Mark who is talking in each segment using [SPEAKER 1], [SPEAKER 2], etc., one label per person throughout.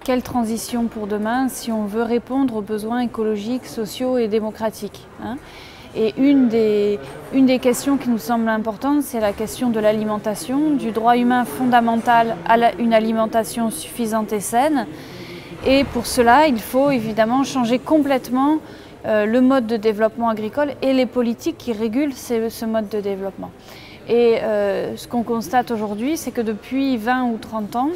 [SPEAKER 1] quelle transition pour demain si on veut répondre aux besoins écologiques, sociaux et démocratiques, hein. Et une des questions qui nous semble importante, c'est la question de l'alimentation, du droit humain fondamental à une alimentation suffisante et saine. Et pour cela, il faut évidemment changer complètement le mode de développement agricole et les politiques qui régulent ce mode de développement. Et ce qu'on constate aujourd'hui, c'est que depuis 20 ou 30 ans,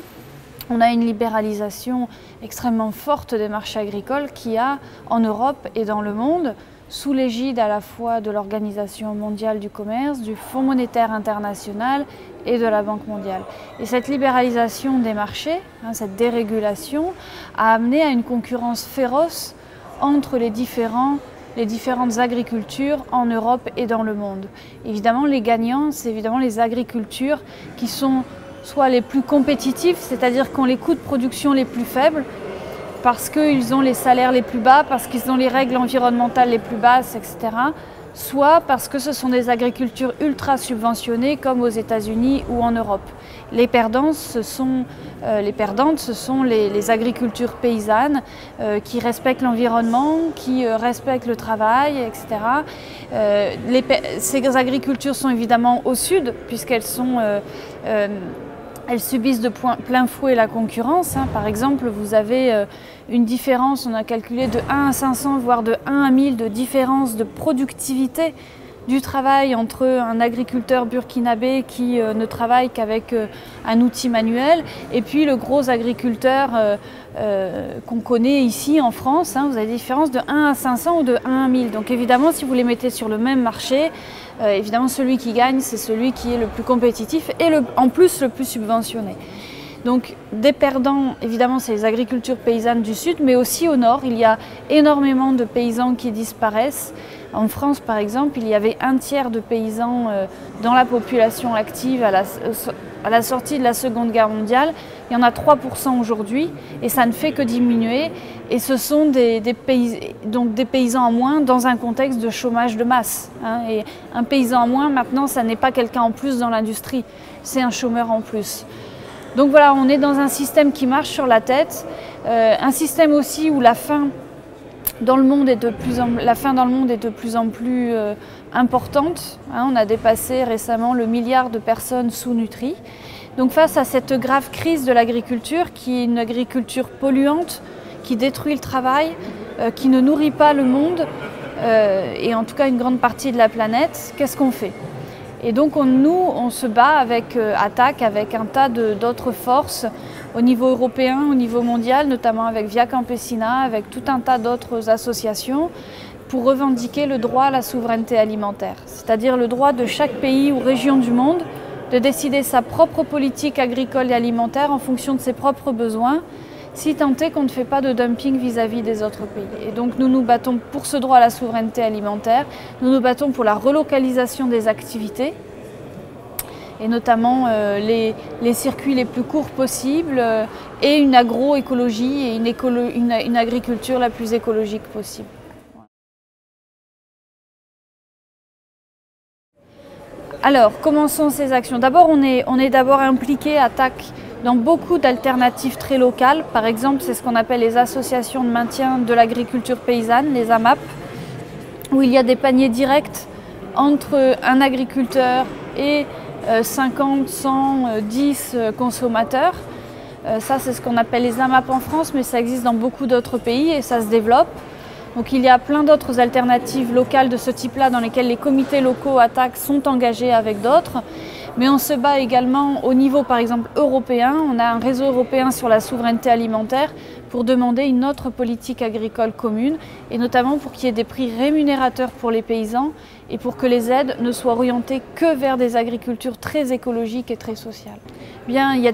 [SPEAKER 1] on a une libéralisation extrêmement forte des marchés agricoles qui a, en Europe et dans le monde, sous l'égide à la fois de l'Organisation mondiale du commerce, du Fonds monétaire international et de la Banque mondiale. Et cette libéralisation des marchés, cette dérégulation, a amené à une concurrence féroce entre les différentes agricultures en Europe et dans le monde. Évidemment, les gagnants, c'est évidemment les agricultures qui sont soit les plus compétitives, c'est-à-dire qui ont les coûts de production les plus faibles, parce qu'ils ont les salaires les plus bas, parce qu'ils ont les règles environnementales les plus basses, etc. Soit parce que ce sont des agricultures ultra subventionnées comme aux États-Unis ou en Europe. Les perdantes, ce sont les agricultures paysannes qui respectent l'environnement, qui respectent le travail, etc. Ces agricultures sont évidemment au sud, puisqu'elles sont... elles subissent de plein fouet la concurrence. Par exemple, vous avez une différence, on a calculé de 1 à 500, voire de 1 à 1000 de différence de productivité du travail entre un agriculteur burkinabé qui ne travaille qu'avec un outil manuel et puis le gros agriculteur qu'on connaît ici en France. Vous avez des différences de 1 à 500 ou de 1 à 1000. Donc évidemment, si vous les mettez sur le même marché, évidemment celui qui gagne, c'est celui qui est le plus compétitif et en plus le plus subventionné. Donc des perdants, évidemment, c'est les agricultures paysannes du sud, mais aussi au nord, il y a énormément de paysans qui disparaissent. En France, par exemple, il y avait 1/3 de paysans dans la population active à la sortie de la Seconde Guerre mondiale. Il y en a 3% aujourd'hui et ça ne fait que diminuer. Et ce sont des paysans en moins dans un contexte de chômage de masse. Et un paysan en moins, maintenant, ça n'est pas quelqu'un en plus dans l'industrie, c'est un chômeur en plus. Donc voilà, on est dans un système qui marche sur la tête, un système aussi où la faim dans le monde est de plus en plus importante. On a dépassé récemment le milliard de personnes sous-nutries. Donc face à cette grave crise de l'agriculture, qui est une agriculture polluante, qui détruit le travail, qui ne nourrit pas le monde, et en tout cas une grande partie de la planète, qu'est-ce qu'on fait ? Et donc on se bat avec ATTAC, avec un tas d'autres forces au niveau européen, au niveau mondial, notamment avec Via Campesina, avec tout un tas d'autres associations, pour revendiquer le droit à la souveraineté alimentaire. C'est-à-dire le droit de chaque pays ou région du monde de décider sa propre politique agricole et alimentaire en fonction de ses propres besoins, si tant est qu'on ne fait pas de dumping vis-à-vis des autres pays. Et donc nous nous battons pour ce droit à la souveraineté alimentaire, nous nous battons pour la relocalisation des activités, et notamment les circuits les plus courts possibles et une agroécologie et une agriculture la plus écologique possible. Alors, comment sont ces actions? D'abord, on est d'abord impliqué à TAC dans beaucoup d'alternatives très locales. Par exemple, c'est ce qu'on appelle les associations de maintien de l'agriculture paysanne, les AMAP, où il y a des paniers directs entre un agriculteur et 50, 100, 10 consommateurs. Ça, c'est ce qu'on appelle les AMAP en France, mais ça existe dans beaucoup d'autres pays et ça se développe. Donc il y a plein d'autres alternatives locales de ce type-là dans lesquelles les comités locaux ATTAC sont engagés avec d'autres. Mais on se bat également au niveau, par exemple, européen. On a un réseau européen sur la souveraineté alimentaire pour demander une autre politique agricole commune et notamment pour qu'il y ait des prix rémunérateurs pour les paysans et pour que les aides ne soient orientées que vers des agricultures très écologiques et très sociales. Bien, il y a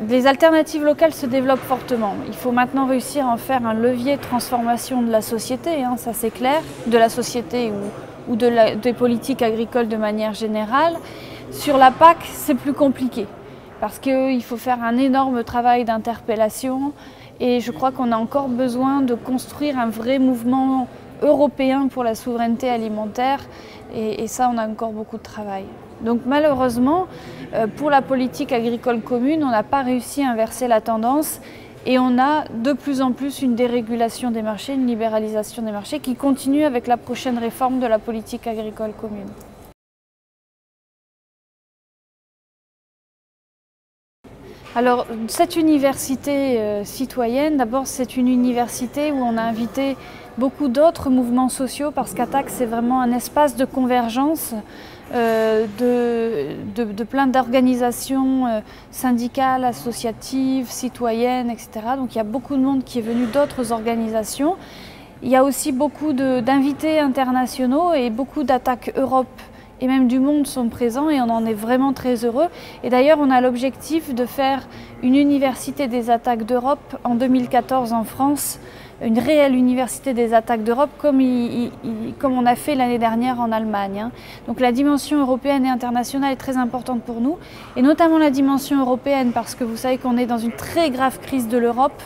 [SPEAKER 1] les alternatives locales se développent fortement. Il faut maintenant réussir à en faire un levier de transformation de la société, ça c'est clair, de la société ou des politiques agricoles de manière générale. Sur la PAC, c'est plus compliqué parce qu'il faut faire un énorme travail d'interpellation et je crois qu'on a encore besoin de construire un vrai mouvement européen pour la souveraineté alimentaire et ça, on a encore beaucoup de travail. Donc malheureusement, pour la politique agricole commune, on n'a pas réussi à inverser la tendance Et on a de plus en plus une dérégulation des marchés, une libéralisation des marchés qui continue avec la prochaine réforme de la politique agricole commune. Alors, cette université citoyenne, d'abord c'est une université où on a invité beaucoup d'autres mouvements sociaux parce qu'ATTAC c'est vraiment un espace de convergence de plein d'organisations syndicales, associatives, citoyennes, etc. Donc il y a beaucoup de monde qui est venu d'autres organisations. Il y a aussi beaucoup d'invités internationaux et beaucoup d'ATTAC Europe et même du monde sont présents et on en est vraiment très heureux. Et d'ailleurs, on a l'objectif de faire une université des attaques d'Europe en 2014 en France, une réelle université des attaques d'Europe comme on a fait l'année dernière en Allemagne. Donc la dimension européenne et internationale est très importante pour nous, et notamment la dimension européenne parce que vous savez qu'on est dans une très grave crise de l'Europe,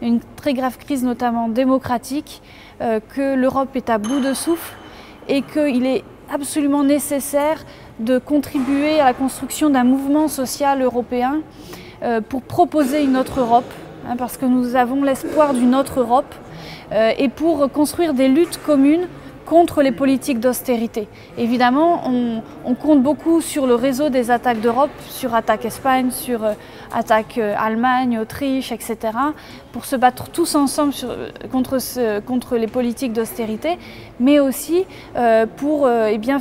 [SPEAKER 1] une très grave crise notamment démocratique, que l'Europe est à bout de souffle et qu'il est absolument nécessaire de contribuer à la construction d'un mouvement social européen pour proposer une autre Europe, parce que nous avons l'espoir d'une autre Europe et pour construire des luttes communes contre les politiques d'austérité. Évidemment, on compte beaucoup sur le réseau des attaques d'Europe, sur Attaque Espagne, sur Attaque Allemagne, Autriche, etc., pour se battre tous ensemble contre les politiques d'austérité, mais aussi pour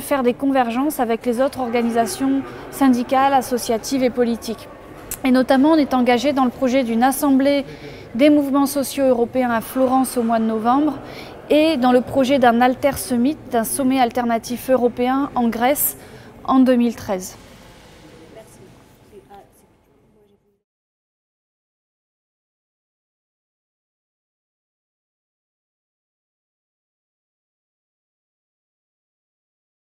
[SPEAKER 1] faire des convergences avec les autres organisations syndicales, associatives et politiques. Et notamment, on est engagé dans le projet d'une assemblée des mouvements sociaux européens à Florence au mois de novembre, et dans le projet d'un Alter Summit, d'un sommet alternatif européen en Grèce en 2013.